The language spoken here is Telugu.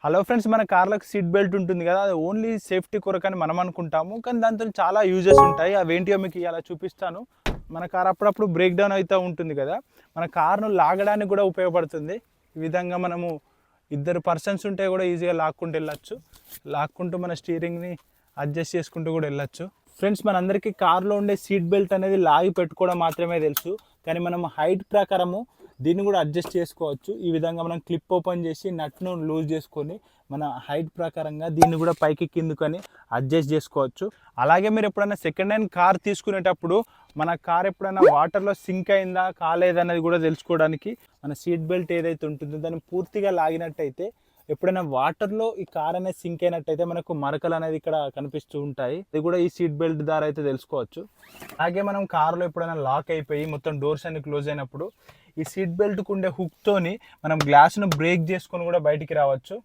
హలో ఫ్రెండ్స్, మన కార్లకు సీట్ బెల్ట్ ఉంటుంది కదా, అది ఓన్లీ సేఫ్టీ కొరకని మనం అనుకుంటాము. కానీ దాంతో చాలా యూజెస్ ఉంటాయి. అవేంటియో మీకు ఇలా చూపిస్తాను. మన కార్ అప్పుడప్పుడు బ్రేక్ డౌన్ అవుతూ ఉంటుంది కదా, మన కార్ను లాగడానికి కూడా ఉపయోగపడుతుంది. ఈ విధంగా మనము ఇద్దరు పర్సన్స్ ఉంటే కూడా ఈజీగా లాక్కుంటూ వెళ్ళచ్చు. లాక్కుంటూ మన స్టీరింగ్ని అడ్జస్ట్ చేసుకుంటూ కూడా వెళ్ళచ్చు. ఫ్రెండ్స్, మనందరికీ కార్లో ఉండే సీట్ బెల్ట్ అనేది లాగి పెట్టుకోవడం మాత్రమే తెలుసు. కానీ మనం హైట్ ప్రకారము దీన్ని కూడా అడ్జస్ట్ చేసుకోవచ్చు. ఈ విధంగా మనం క్లిప్ ఓపెన్ చేసి నట్ను లూజ్ చేసుకొని మన హైట్ ప్రకారంగా దీన్ని కూడా పైకి కిందుకొని అడ్జస్ట్ చేసుకోవచ్చు. అలాగే మీరు ఎప్పుడైనా సెకండ్ హ్యాండ్ కార్ తీసుకునేటప్పుడు మన కార్ ఎప్పుడైనా వాటర్లో సింక్ అయిందా కాలేదన్నది కూడా తెలుసుకోవడానికి మన సీట్ బెల్ట్ ఏదైతే ఉంటుందో దాన్ని పూర్తిగా లాగినట్టయితే ఎప్పుడైనా వాటర్లో ఈ కార్ అనేది సింక్ అయినట్టయితే మనకు మరకలు అనేది ఇక్కడ కనిపిస్తూ ఉంటాయి. ఇది కూడా ఈ సీట్ బెల్ట్ ద్వారా అయితే తెలుసుకోవచ్చు. అలాగే మనం కార్లో ఎప్పుడైనా లాక్ అయిపోయి మొత్తం డోర్స్ అన్ని క్లోజ్ అయినప్పుడు ఈ సీట్ బెల్ట్కు ఉండే హుక్తోని మనం గ్లాస్ను బ్రేక్ చేసుకొని కూడా బయటికి రావచ్చు.